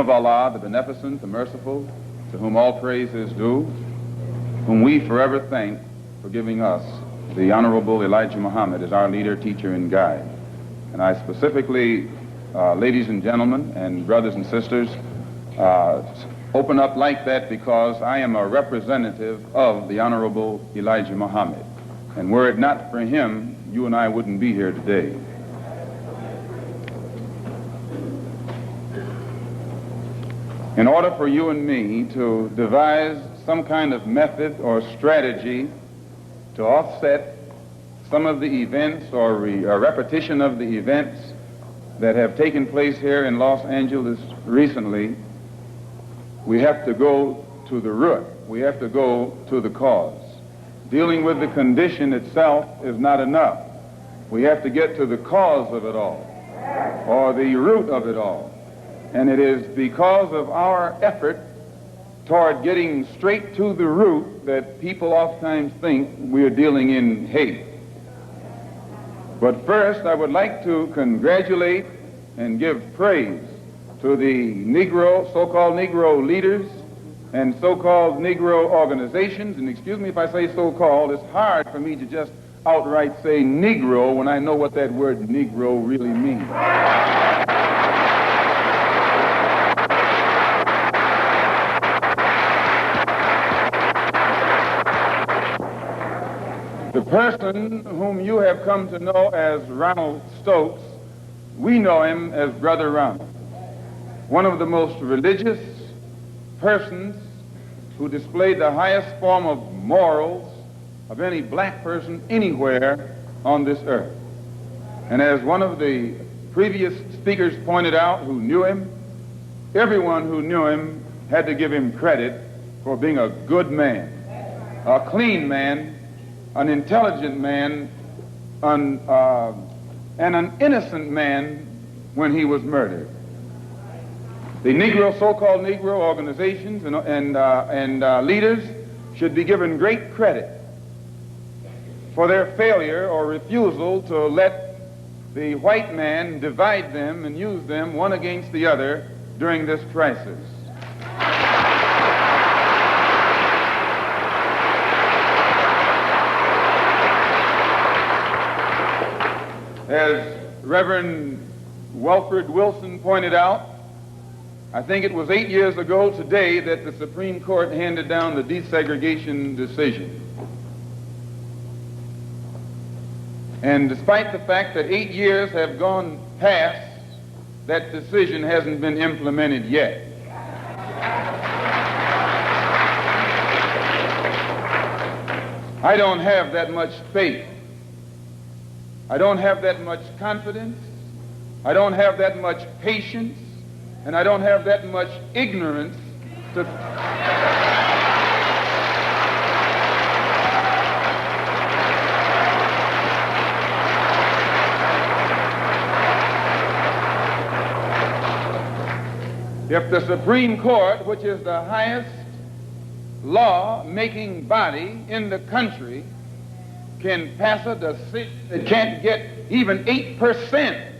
of Allah, the Beneficent, the Merciful, to whom all praise is due, whom we forever thank for giving us the Honorable Elijah Muhammad as our leader, teacher, and guide. And I specifically, ladies and gentlemen, and brothers and sisters, open up like that because I am a representative of the Honorable Elijah Muhammad. And were it not for him, you and I wouldn't be here today. In order for you and me to devise some kind of method or strategy to offset some of the events or repetition of the events that have taken place here in Los Angeles recently, we have to go to the root. We have to go to the cause. Dealing with the condition itself is not enough. We have to get to the cause of it all, or the root of it all. And it is because of our effort toward getting straight to the root that people oftentimes think we are dealing in hate. But first, I would like to congratulate and give praise to the Negro, so-called Negro leaders and so-called Negro organizations. And excuse me if I say so-called, it's hard for me to just outright say Negro when I know what that word Negro really means. The person whom you have come to know as Ronald Stokes, we know him as Brother Ronald, one of the most religious persons who displayed the highest form of morals of any black person anywhere on this earth. And as one of the previous speakers pointed out who knew him, everyone who knew him had to give him credit for being a good man, a clean man, an intelligent man, and an innocent man when he was murdered. The Negro, so-called Negro organizations and leaders should be given great credit for their failure or refusal to let the white man divide them and use them one against the other during this crisis. As Reverend Wilfred Wilson pointed out, I think it was 8 years ago today that the Supreme Court handed down the desegregation decision. And despite the fact that 8 years have gone past, that decision hasn't been implemented yet. I don't have that much faith. I don't have that much confidence. I don't have that much patience. And I don't have that much ignorance to... If the Supreme Court, which is the highest law-making body in the country, can pass a decision that can't get even 8%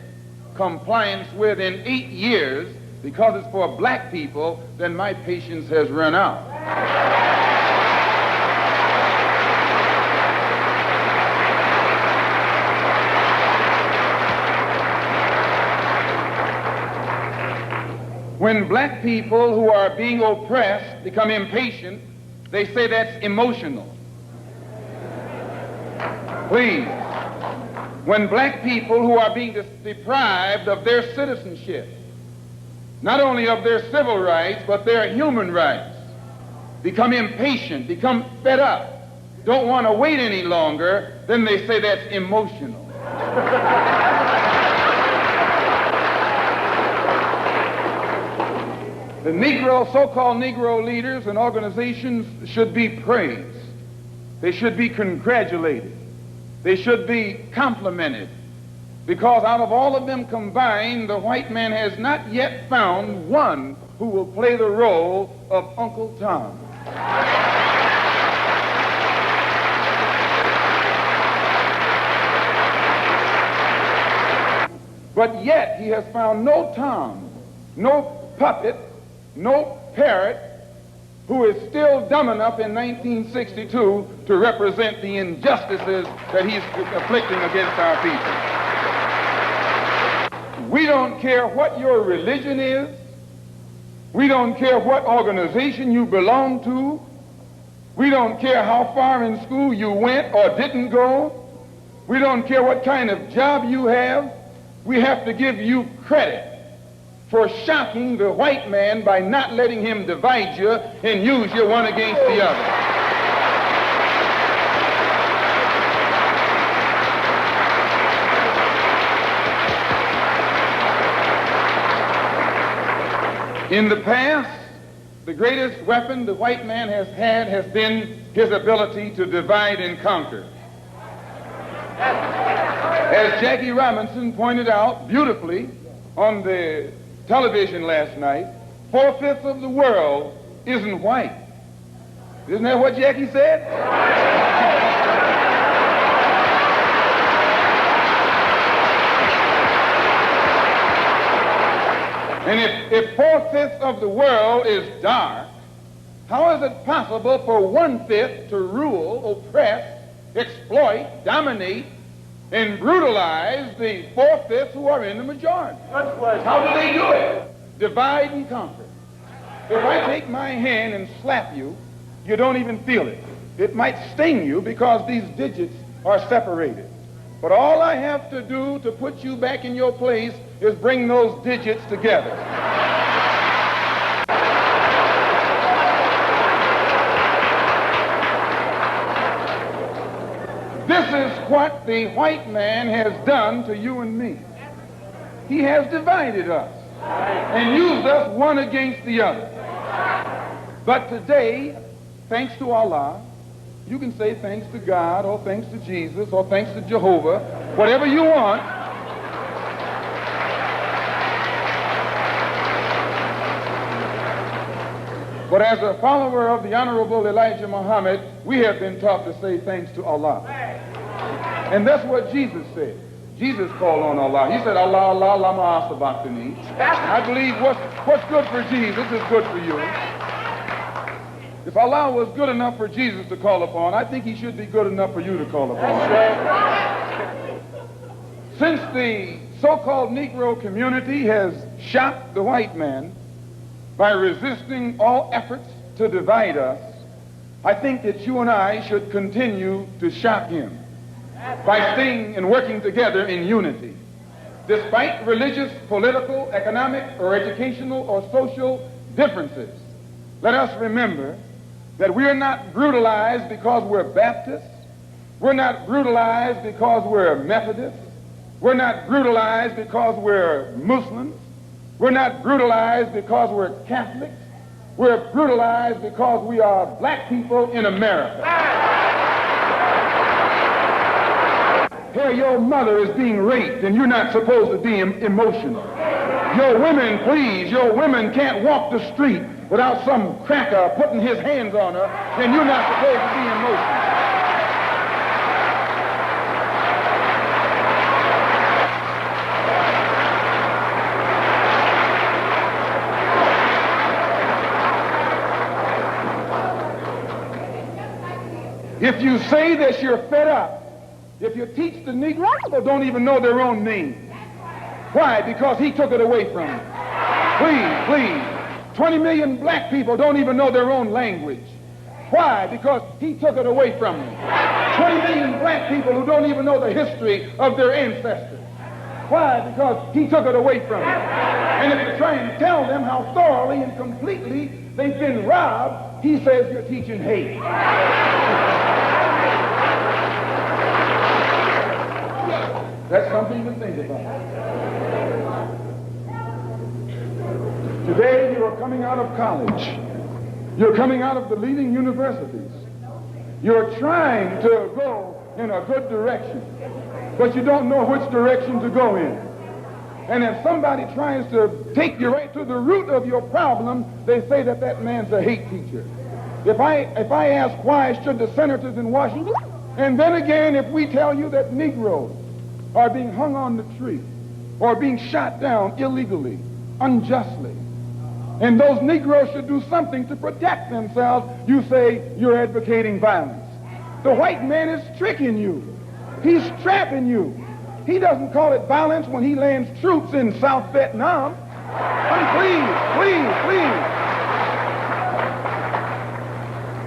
compliance with in 8 years because it's for black people, then my patience has run out. When black people who are being oppressed become impatient, they say that's emotional. Please, when black people who are being deprived of their citizenship, not only of their civil rights, but their human rights, become impatient, become fed up, don't want to wait any longer, then they say that's emotional. The Negro, so-called Negro leaders and organizations should be praised. They should be congratulated. They should be complimented, because out of all of them combined, the white man has not yet found one who will play the role of Uncle Tom. But yet he has found no Tom, no puppet no parrot who is still dumb enough in 1962 to represent the injustices that he's afflicting against our people. We don't care what your religion is. We don't care what organization you belong to. We don't care how far in school you went or didn't go. We don't care what kind of job you have. We have to give you credit for shocking the white man by not letting him divide you and use you one against the other. In the past, the greatest weapon the white man has had has been his ability to divide and conquer. As Jackie Robinson pointed out beautifully on the television last night, 4/5 of the world isn't white. Isn't that what Jackie said? And if 4/5 of the world is dark, how is it possible for 1/5 to rule, oppress, exploit, dominate, and brutalize the 4/5 who are in the majority? How do they do it? Divide and conquer. If I take my hand and slap you, you don't even feel it. It might sting you because these digits are separated. But all I have to do to put you back in your place is bring those digits together. This is what the white man has done to you and me. He has divided us and used us one against the other. But today, thanks to Allah, you can say thanks to God or thanks to Jesus or thanks to Jehovah, whatever you want. But as a follower of the Honorable Elijah Muhammad, we have been taught to say thanks to Allah. And that's what Jesus said. Jesus called on Allah. He said, Allah, Allah, lama asabachthani. I believe what's good for Jesus is good for you. If Allah was good enough for Jesus to call upon, I think he should be good enough for you to call upon. Since the so-called Negro community has shocked the white man by resisting all efforts to divide us, I think that you and I should continue to shock him by staying and working together in unity. Despite religious, political, economic, or educational or social differences, let us remember that we are not brutalized because we're Baptists. We're not brutalized because we're Methodists. We're not brutalized because we're Muslims. We're not brutalized because we're Catholics. We're brutalized because we are black people in America. Here, your mother is being raped, and you're not supposed to be emotional. Your women, please, your women can't walk the street without some cracker putting his hands on her, and you're not supposed to be emotional. If you say that you're fed up, if you teach the Negro, they don't even know their own name. Why? Because he took it away from them. Please. 20 million black people don't even know their own language. Why? Because he took it away from them. 20 million black people who don't even know the history of their ancestors. Why? Because he took it away from them. And if you try and tell them how thoroughly and completely they've been robbed, he says you're teaching hate. That's something to think about. Today you are coming out of college. You're coming out of the leading universities. You're trying to go in a good direction, but you don't know which direction to go in. And if somebody tries to take you right to the root of your problem, they say that that man's a hate teacher. If I ask why should the senators in Washington, and then again if we tell you that Negroes are being hung on the tree or being shot down illegally, unjustly, and those Negroes should do something to protect themselves, you say you're advocating violence. The white man is tricking you. He's trapping you. He doesn't call it violence when he lands troops in South Vietnam. Please.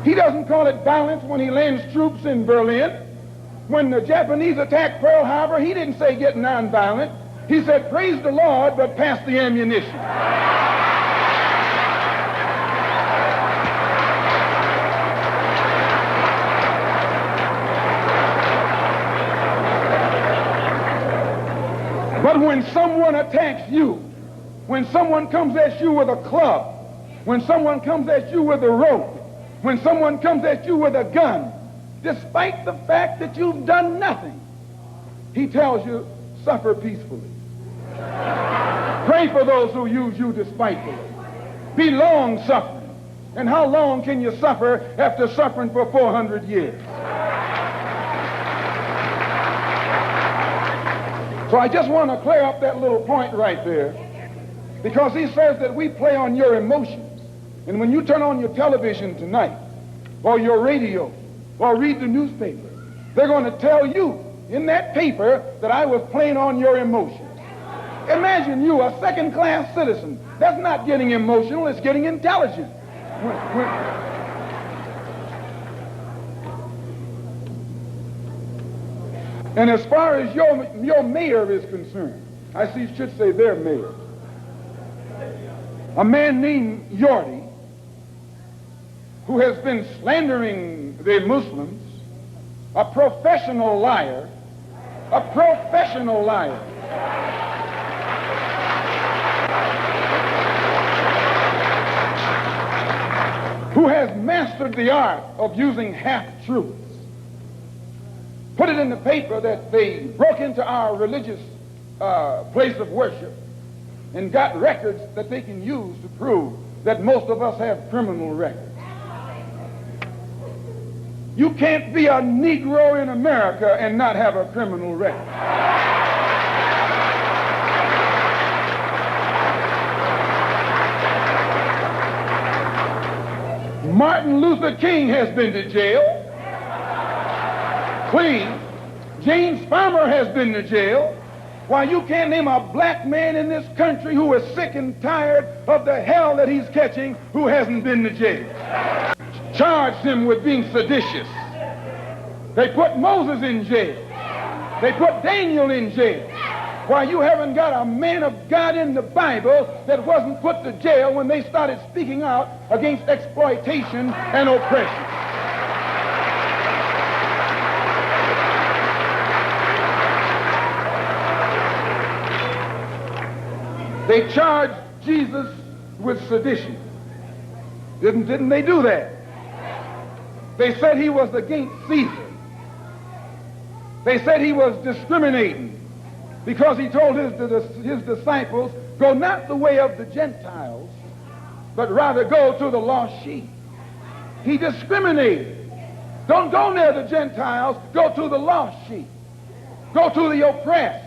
He doesn't call it violence when he lands troops in Berlin. When the Japanese attacked Pearl Harbor, he didn't say get nonviolent. He said, praise the Lord, but pass the ammunition. But when someone attacks you, when someone comes at you with a club, when someone comes at you with a rope, when someone comes at you with a gun, despite the fact that you've done nothing, he tells you, suffer peacefully. Pray for those who use you despitefully. Be long-suffering. And how long can you suffer after suffering for 400 years? So I just want to clear up that little point right there, because he says that we play on your emotions. And when you turn on your television tonight, or your radio, or read the newspaper, they're going to tell you in that paper that I was playing on your emotions. Imagine you, a second-class citizen. That's not getting emotional, it's getting intelligent. And as far as your mayor is concerned, I see you should say their mayor, a man named Yorty, who has been slandering the Muslims, a professional liar, who has mastered the art of using half-truths. Put it in the paper that they broke into our religious place of worship and got records that they can use to prove that most of us have criminal records. You can't be a Negro in America and not have a criminal record. Martin Luther King has been to jail. Please. James Farmer has been to jail. Why, you can't name a black man in this country who is sick and tired of the hell that he's catching who hasn't been to jail. Charged him with being seditious. They put Moses in jail. They put Daniel in jail. Why, you haven't got a man of God in the Bible that wasn't put to jail when they started speaking out against exploitation and oppression. They charged Jesus with sedition. Didn't they do that? They said he was against Caesar. They said he was discriminating because he told his disciples, go not the way of the Gentiles, but rather go to the lost sheep. He discriminated. Don't go near the Gentiles, go to the lost sheep. Go to the oppressed.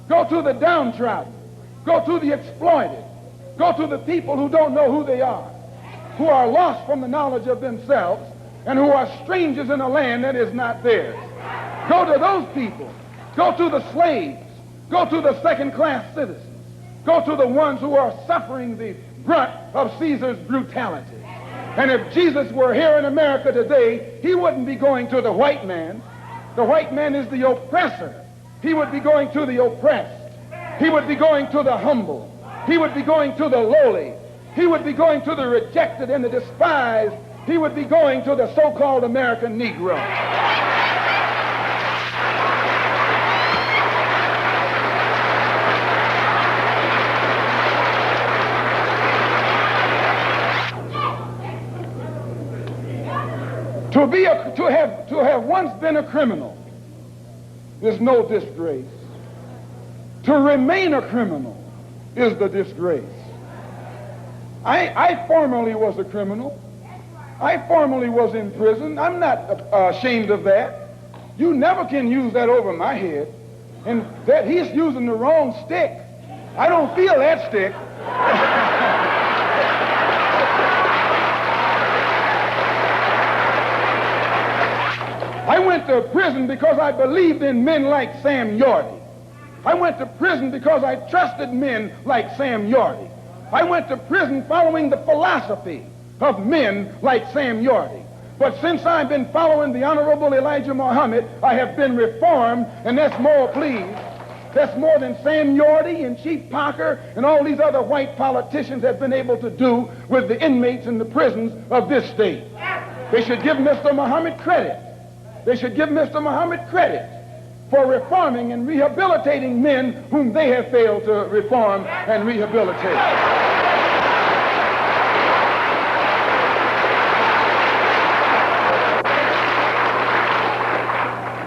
Go to the downtrodden. Go to the exploited. Go to the people who don't know who they are, who are lost from the knowledge of themselves, and who are strangers in a land that is not theirs. Go to those people. Go to the slaves. Go to the second-class citizens. Go to the ones who are suffering the brunt of Caesar's brutality. And if Jesus were here in America today, he wouldn't be going to the white man. The white man is the oppressor. He would be going to the oppressed. He would be going to the humble. He would be going to the lowly. He would be going to the rejected and the despised. He would be going to the so-called American Negro. To have once been a criminal is no disgrace. To remain a criminal is the disgrace. I formerly was a criminal. I formerly was in prison. I'm not ashamed of that. You never can use that over my head. And that he's using the wrong stick. I don't feel that stick. to prison because I believed in men like Sam Yorty. I went to prison because I trusted men like Sam Yorty. I went to prison following the philosophy of men like Sam Yorty. But since I've been following the Honorable Elijah Muhammad, I have been reformed, and that's more, please. That's more than Sam Yorty and Chief Parker and all these other white politicians have been able to do with the inmates in the prisons of this state. They should give Mr. Muhammad credit. They should give Mr. Muhammad credit for reforming and rehabilitating men whom they have failed to reform and rehabilitate.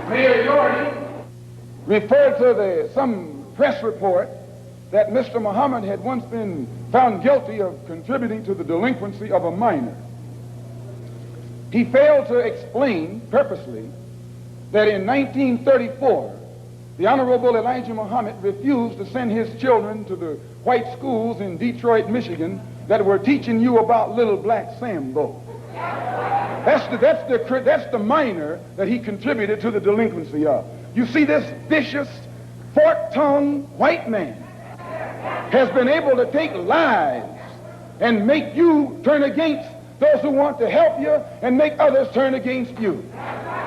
Mayor Yorty referred to some press report that Mr. Muhammad had once been found guilty of contributing to the delinquency of a minor. He failed to explain purposely that in 1934, the Honorable Elijah Muhammad refused to send his children to the white schools in Detroit, Michigan that were teaching you about little black Sambo. That's the minor that he contributed to the delinquency of. You see, this vicious, fork-tongued white man has been able to take lies and make you turn against those who want to help you and make others turn against you.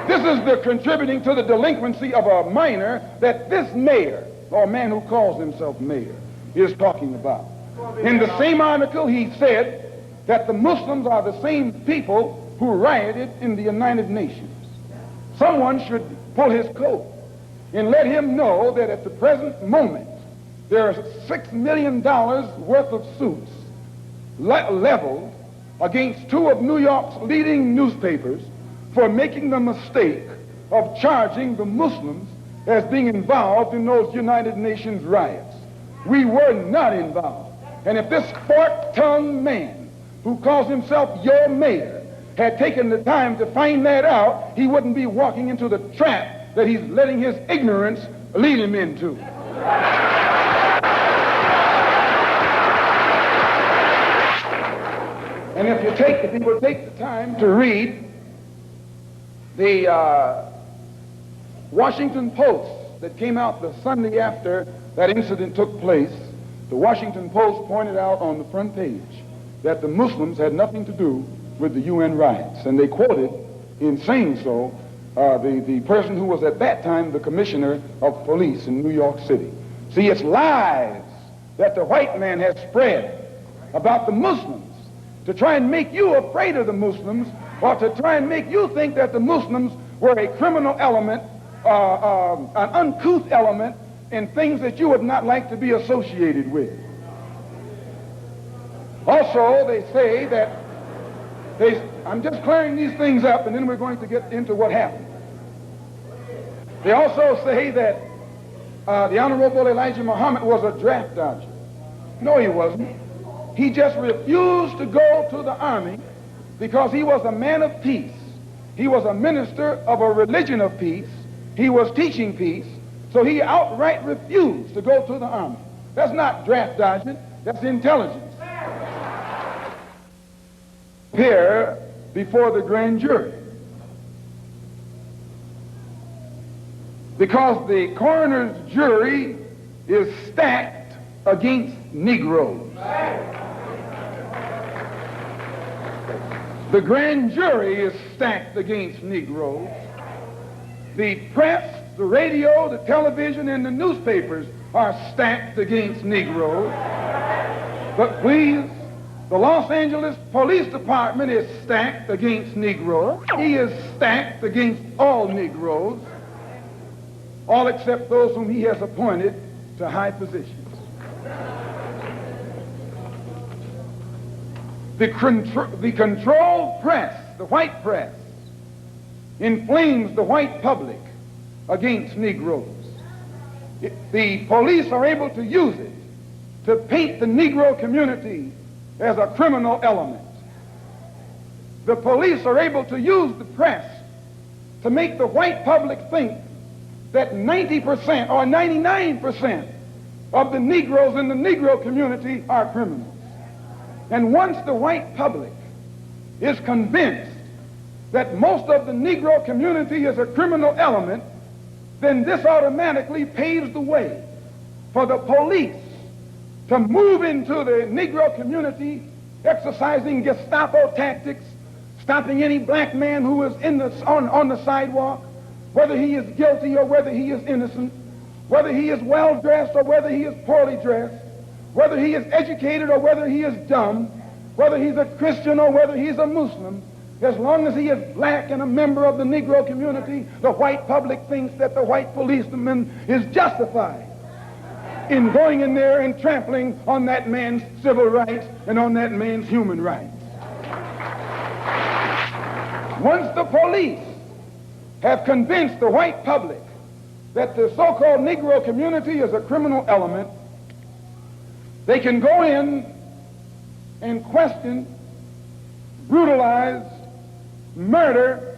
This is the contributing to the delinquency of a minor that this mayor, or man who calls himself mayor, is talking about. In the same article, he said that the Muslims are the same people who rioted in the United Nations. Someone should pull his coat and let him know that at the present moment, there are $6 million worth of suits leveled against two of New York's leading newspapers for making the mistake of charging the Muslims as being involved in those United Nations riots. We were not involved. And if this fork-tongued man who calls himself your mayor had taken the time to find that out, he wouldn't be walking into the trap that he's letting his ignorance lead him into. And if he would take the time to read the Washington Post that came out the Sunday after that incident took place, the Washington Post pointed out on the front page that the Muslims had nothing to do with the UN riots. And they quoted, in saying so, the person who was at that time the commissioner of police in New York City. See, it's lies that the white man has spread about the Muslims to try and make you afraid of the Muslims, or to try and make you think that the Muslims were a criminal element, an uncouth element, and things that you would not like to be associated with. Also, they say that I'm just clearing these things up, and then we're going to get into what happened. They also say that the Honorable Elijah Muhammad was a draft dodger. No, he wasn't. He just refused to go to the army because he was a man of peace. He was a minister of a religion of peace. He was teaching peace. So he outright refused to go to the army. That's not draft dodging. That's intelligence. Here before the grand jury. Because the coroner's jury is stacked against Negroes. The grand jury is stacked against Negroes. The press, the radio, the television, and the newspapers are stacked against Negroes. But please, the Los Angeles Police Department is stacked against Negroes. He is stacked against all Negroes, all except those whom he has appointed to high positions. The controlled press, the white press, inflames the white public against Negroes. The police are able to use it to paint the Negro community as a criminal element. The police are able to use the press to make the white public think that 90% or 99% of the Negroes in the Negro community are criminals. And once the white public is convinced that most of the Negro community is a criminal element, then this automatically paves the way for the police to move into the Negro community, exercising Gestapo tactics, stopping any black man who is on the sidewalk, whether he is guilty or whether he is innocent, whether he is well-dressed or whether he is poorly dressed, whether he is educated or whether he is dumb, whether he's a Christian or whether he's a Muslim. As long as he is black and a member of the Negro community, the white public thinks that the white policeman is justified in going in there and trampling on that man's civil rights and on that man's human rights. Once the police have convinced the white public that the so-called Negro community is a criminal element, they can go in and question, brutalize, murder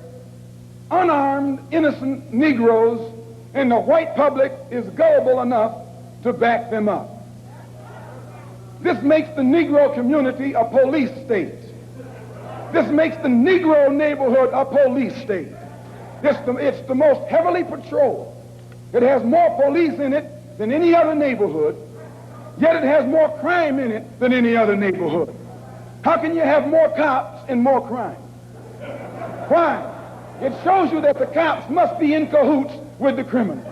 unarmed, innocent Negroes, and the white public is gullible enough to back them up. This makes the Negro community a police state. This makes the Negro neighborhood a police state. It's the most heavily patrolled. It has more police in it than any other neighborhood, yet it has more crime in it than any other neighborhood. How can you have more cops and more crime? Why? It shows you that the cops must be in cahoots with the criminal.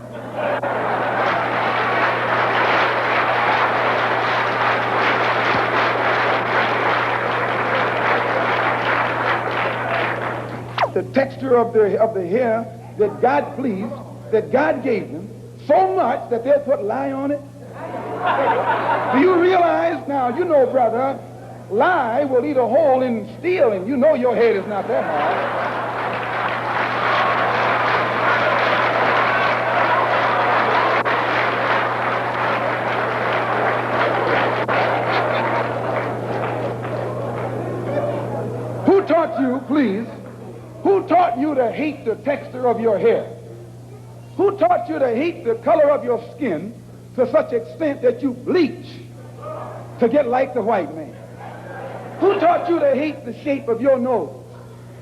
The texture of the hair that God pleased, that God gave them, so much that they'll put lye on it. Do you realize, now, you know, brother, lye will eat a hole in steel, and you know your head is not that hard. Who taught you, please, who taught you to hate the texture of your hair? Who taught you to hate the color of your skin to such extent that you bleach to get like the white man? Who taught you to hate the shape of your nose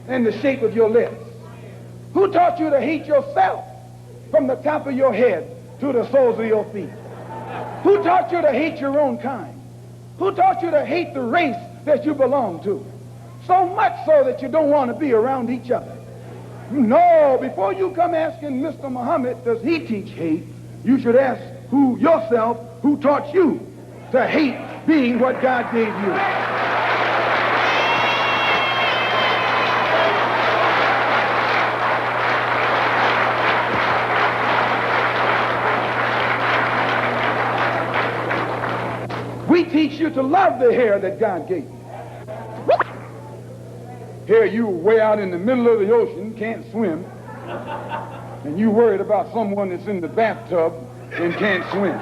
and the shape of your lips? Who taught you to hate yourself from the top of your head to the soles of your feet? Who taught you to hate your own kind? Who taught you to hate the race that you belong to? So much so that you don't want to be around each other. No, before you come asking Mr. Muhammad, does he teach hate, you should ask yourself who taught you to hate being what God gave you. We teach you to love the hair that God gave you. Here you way out in the middle of the ocean, can't swim, and you worried about someone that's in the bathtub and can't swim.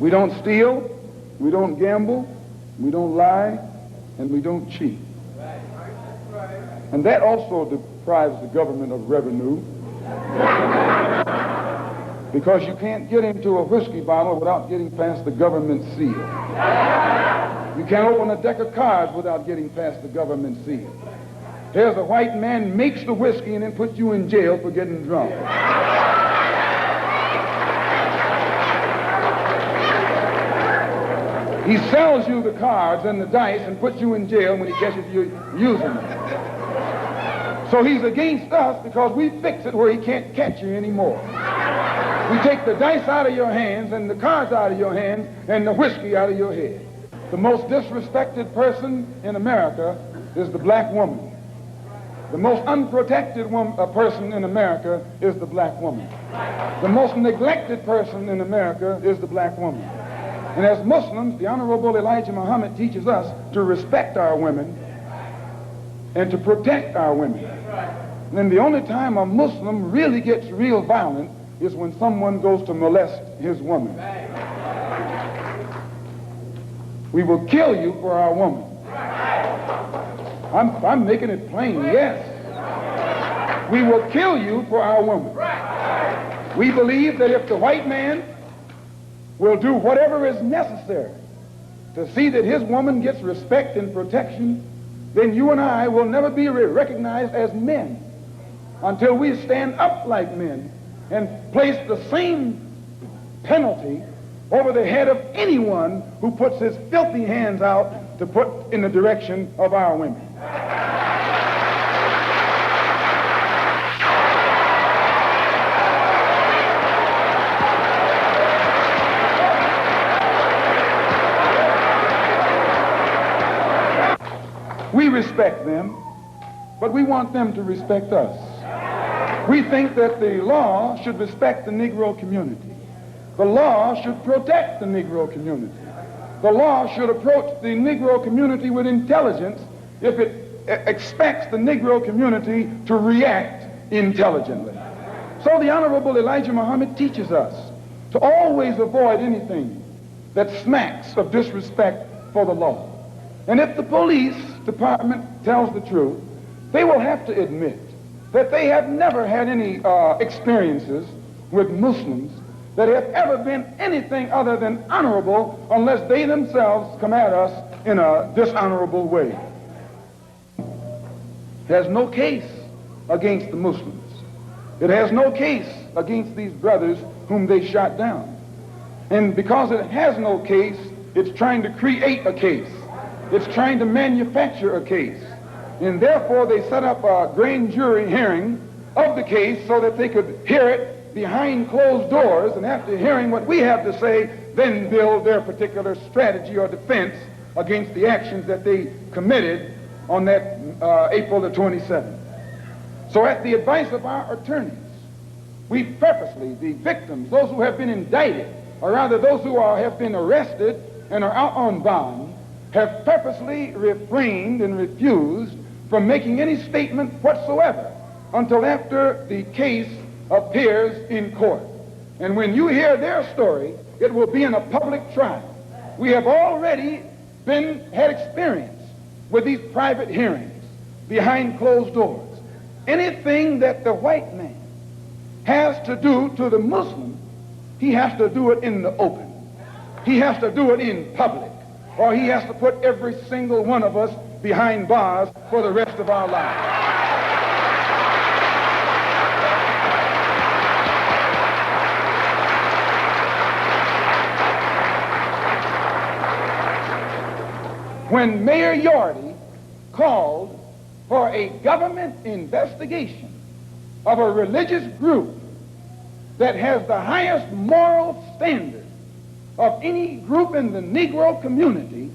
We don't steal, we don't gamble, we don't lie, and we don't cheat. And that also deprives the government of revenue, because you can't get into a whiskey bottle without getting past the government seal. You can't open a deck of cards without getting past the government seal. Here's a white man makes the whiskey and then puts you in jail for getting drunk. He sells you the cards and the dice and puts you in jail when he catches you using them. So he's against us because we fix it where he can't catch you anymore. We take the dice out of your hands and the cards out of your hands and the whiskey out of your head. The most disrespected person in America is the black woman. The most unprotected person in America is the black woman. The most neglected person in America is the black woman. And as Muslims, the Honorable Elijah Muhammad teaches us to respect our women and to protect our women. And the only time a Muslim really gets real violent is when someone goes to molest his woman. We will kill you for our woman. I'm making it plain, yes. We will kill you for our woman. We believe that if the white man will do whatever is necessary to see that his woman gets respect and protection, then you and I will never be recognized as men until we stand up like men and place the same penalty over the head of anyone who puts his filthy hands out to put in the direction of our women. We respect them, but we want them to respect us. We think that the law should respect the Negro community. The law should protect the Negro community. The law should approach the Negro community with intelligence if it expects the Negro community to react intelligently. So the Honorable Elijah Muhammad teaches us to always avoid anything that smacks of disrespect for the law. And if the police department tells the truth, they will have to admit that they have never had any experiences with Muslims that have ever been anything other than honorable unless they themselves come at us in a dishonorable way. It has no case against the Muslims. It has no case against these brothers whom they shot down. And because it has no case, it's trying to create a case. It's trying to manufacture a case. And therefore they set up a grand jury hearing of the case so that they could hear it behind closed doors, and after hearing what we have to say, then build their particular strategy or defense against the actions that they committed on that April the 27th. So at the advice of our attorneys, we purposely, the victims, those who have been indicted, or rather those who have been arrested and are out on bond, have purposely refrained and refused from making any statement whatsoever until after the case appears in court. And when you hear their story, it will be in a public trial. We have already had experience with these private hearings behind closed doors. Anything that the white man has to do to the Muslim, he has to do it in the open. He has to do it in public, or he has to put every single one of us behind bars for the rest of our lives. When Mayor Yorty called for a government investigation of a religious group that has the highest moral standard of any group in the Negro community,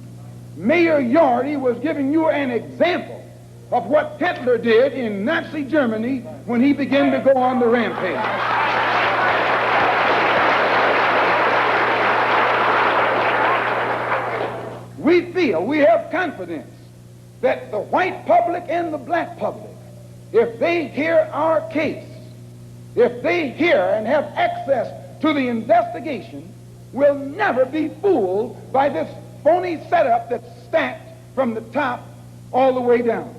Mayor Yorty was giving you an example of what Hitler did in Nazi Germany when he began to go on the rampage. We have confidence that the white public and the black public, if they hear our case, if they hear and have access to the investigation, will never be fooled by this phony setup that's stacked from the top all the way down.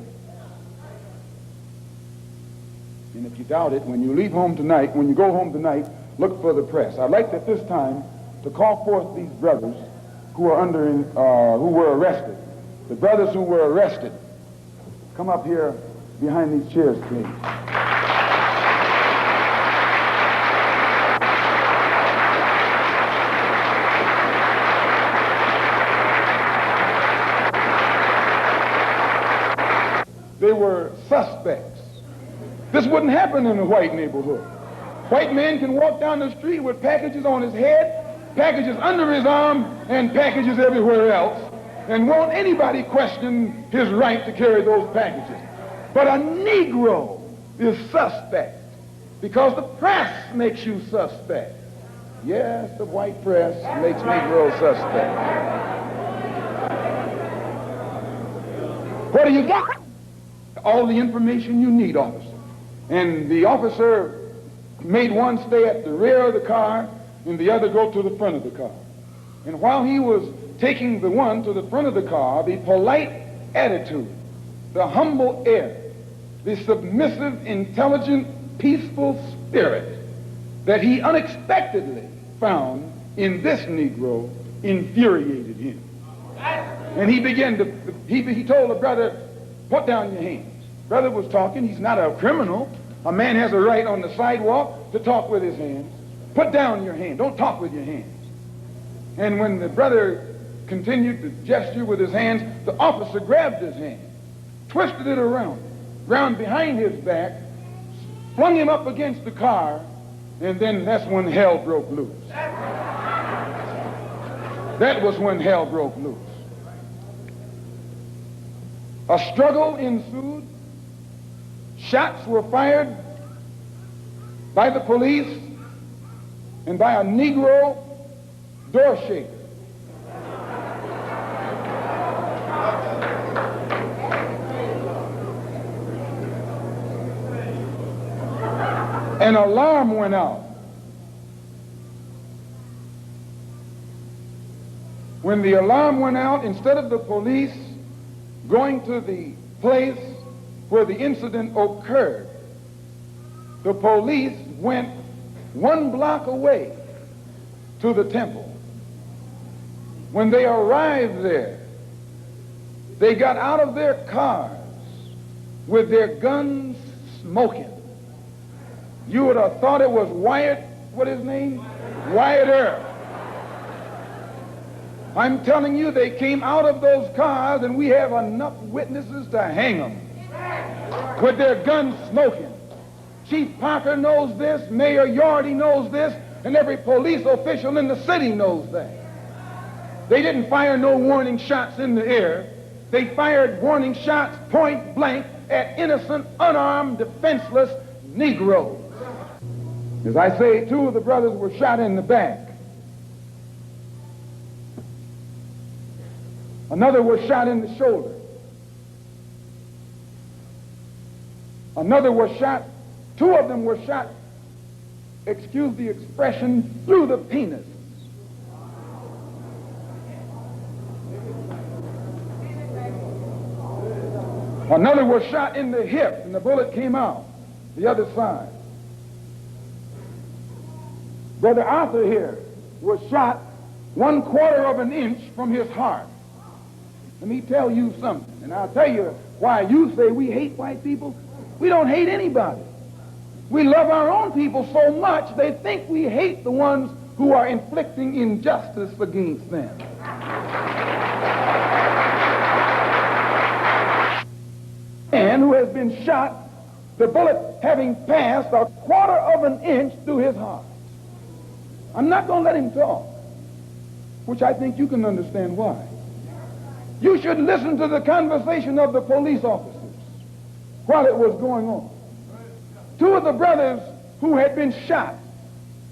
And if you doubt it, when you leave home tonight, when you go home tonight, look for the press. I'd like at this time to call forth these brothers who are who were arrested. The brothers who were arrested, come up here behind these chairs, please. They were suspects. This wouldn't happen in a white neighborhood. White man can walk down the street with packages on his head, packages under his arm, and packages everywhere else, and won't anybody question his right to carry those packages. But a Negro is suspect because the press makes you suspect. Yes, the white press makes Negroes suspect. What do you got? All the information you need, officer. And the officer made one stay at the rear of the car and the other go to the front of the car. And while he was taking the one to the front of the car, the polite attitude, the humble air, the submissive, intelligent, peaceful spirit that he unexpectedly found in this Negro infuriated him. And he began to, he told the brother, put down your hands. Brother was talking. He's not a criminal. A man has a right on the sidewalk to talk with his hands. Put down your hand. Don't talk with your hands. And when the brother continued to gesture with his hands, the officer grabbed his hand, twisted it around behind his back, flung him up against the car, and then that's when hell broke loose. That was when hell broke loose. A struggle ensued. Shots were fired by the police and by a Negro door shaker. An alarm went out. When the alarm went out, instead of the police going to the place where the incident occurred, the police went 1 block away to the temple. When they arrived there, they got out of their cars with their guns smoking. You would have thought it was Wyatt, what his name? Wyatt Earp. I'm telling you, they came out of those cars, and we have enough witnesses to hang them with their guns smoking. Chief Parker knows this, Mayor Yorty knows this, and every police official in the city knows that. They didn't fire no warning shots in the air. They fired warning shots point blank at innocent, unarmed, defenseless Negroes. As I say, 2 of the brothers were shot in the back. Another was shot in the shoulder. Another was shot, 2 of them were shot, excuse the expression, through the penis. Another was shot in the hip, and the bullet came out the other side. Brother Arthur here was shot 1/4 of an inch from his heart. Let me tell you something, and I'll tell you why you say we hate white people. We don't hate anybody. We love our own people so much they think we hate the ones who are inflicting injustice against them. Man who has been shot, the bullet having passed 1/4 of an inch through his heart. I'm not going to let him talk, which I think you can understand why. You should listen to the conversation of the police officers while it was going on. 2 of the brothers who had been shot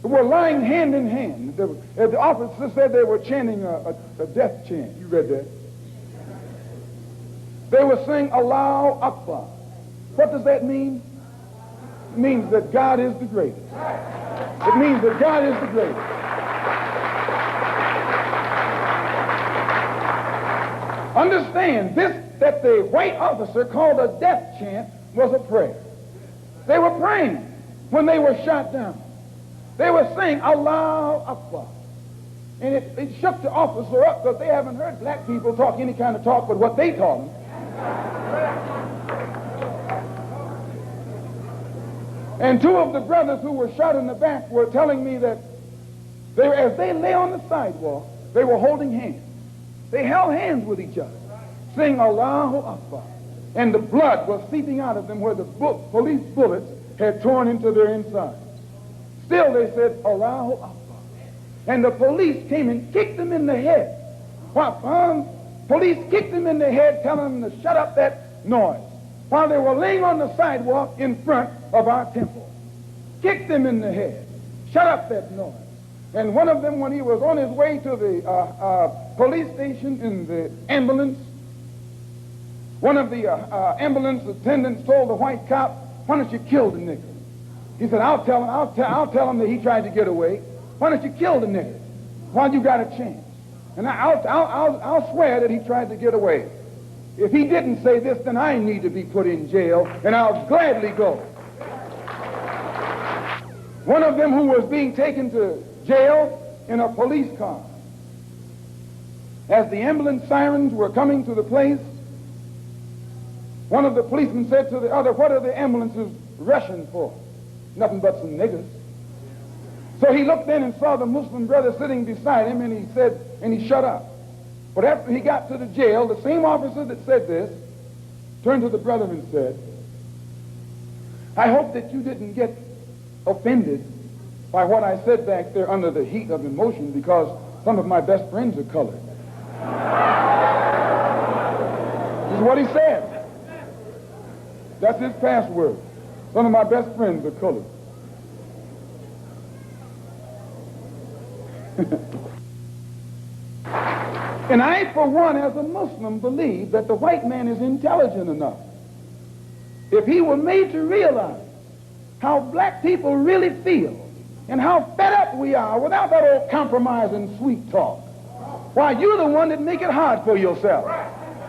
were lying hand in hand. The officer said they were chanting a death chant. You read that? They were saying, Allahu Akbar. What does that mean? It means that God is the greatest. It means that God is the greatest. Understand, this that the white officer called a death chant was a prayer. They were praying when they were shot down. They were saying, Allahu Akbar. And it shook the officer up because they haven't heard black people talk any kind of talk but what they taught them. And 2 of the brothers who were shot in the back were telling me that as they lay on the sidewalk, they were holding hands. They held hands with each other, saying Allahu Akbar. And the blood was seeping out of them where the police bullets had torn into their insides. Still they said Allahu Akbar. And the police came and kicked them in the head. Police kicked them in the head, telling them to shut up that noise, while they were laying on the sidewalk in front of our temple. Kicked them in the head. Shut up that noise. And one of them, when he was on his way to the police station in the ambulance, one of the ambulance attendants told the white cop, why don't you kill the nigger? He said, I'll tell him that he tried to get away. Why don't you kill the nigger while you got a chance? And I'll swear that he tried to get away. If he didn't say this, then I need to be put in jail, and I'll gladly go. One of them who was being taken to jail in a police car. As the ambulance sirens were coming to the place, one of the policemen said to the other, "What are the ambulances rushing for?" "Nothing but some niggers." So he looked in and saw the Muslim brother sitting beside him, and he said, and he shut up. But after he got to the jail, the same officer that said this turned to the brother and said, "I hope that you didn't get offended by what I said back there under the heat of emotion, because some of my best friends are colored." This is what he said. That's his password. Some of my best friends are colored. And I, for one, as a Muslim, believe that the white man is intelligent enough. If he were made to realize how black people really feel and how fed up we are without that old compromise and sweet talk, why, you're the one that make it hard for yourself.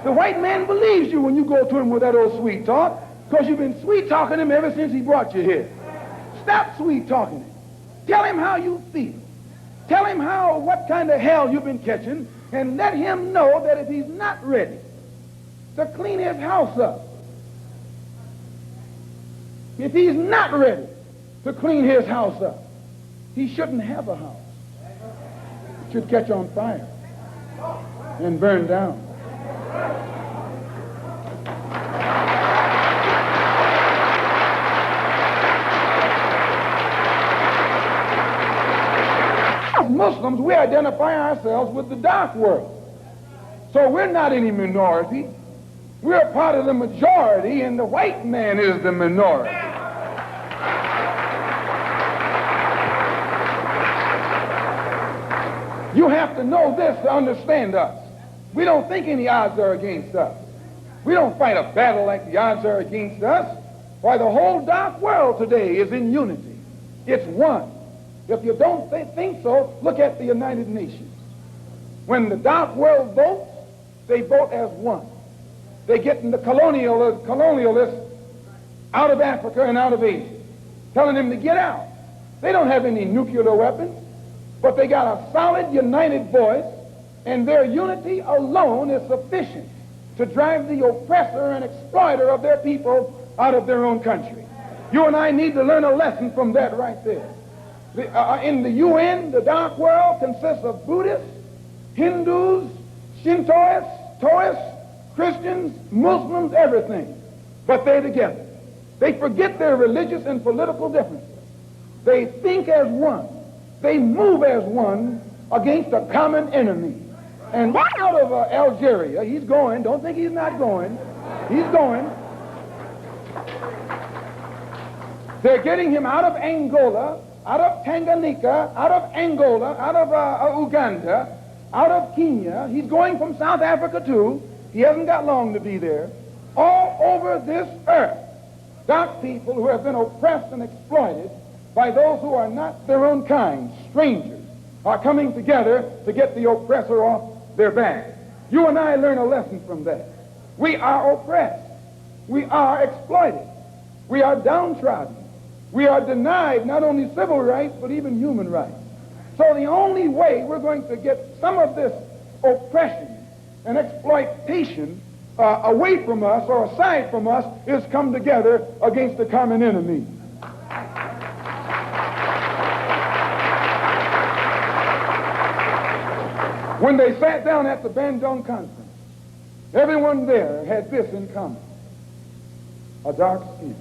The white man believes you when you go to him with that old sweet talk, because you've been sweet talking him ever since he brought you here. Stop sweet talking him. Tell him how you feel. Tell him what kind of hell you've been catching, and let him know that if he's not ready to clean his house up, if he's not ready to clean his house up, he shouldn't have a house. It should catch on fire and burn down. As Muslims, we identify ourselves with the dark world. So we're not any minority. We're part of the majority, and the white man is the minority. You have to know this to understand us. We don't think any odds are against us. We don't fight a battle like the odds are against us. Why, the whole dark world today is in unity. It's one. If you don't think so, look at the United Nations. When the dark world votes, they vote as one. They get the colonialists out of Africa and out of Asia, telling them to get out. They don't have any nuclear weapons, but they got a solid, united voice, and their unity alone is sufficient to drive the oppressor and exploiter of their people out of their own country. You and I need to learn a lesson from that right there. In the UN, the dark world consists of Buddhists, Hindus, Shintoists, Taoists, Christians, Muslims, everything. But they're together. They forget their religious and political differences. They think as one. They move as one against a common enemy. And out of Algeria, he's going. Don't think he's not going. He's going. They're getting him out of Angola, out of Tanganyika, out of Angola, out of Uganda, out of Kenya. He's going from South Africa too. He hasn't got long to be there. All over this earth, dark people who have been oppressed and exploited by those who are not their own kind, strangers, are coming together to get the oppressor off their back. You and I learn a lesson from that. We are oppressed. We are exploited. We are downtrodden. We are denied not only civil rights, but even human rights. So the only way we're going to get some of this oppression and exploitation away from us or aside from us is come together against the common enemy. When they sat down at the Bandung Conference, everyone there had this in common: a dark skin.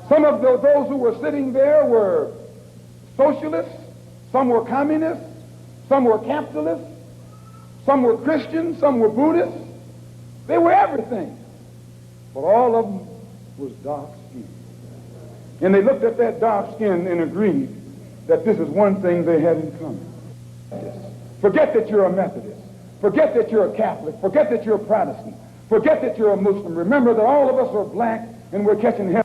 Some of those who were sitting there were socialists, some were communists, some were capitalists, some were Christians, some were Buddhists. They were everything. But all of them was dark skin. And they looked at that dark skin and agreed that this is one thing they had in common. Forget that you're a Methodist. Forget that you're a Catholic. Forget that you're a Protestant. Forget that you're a Muslim. Remember that all of us are black and we're catching hell.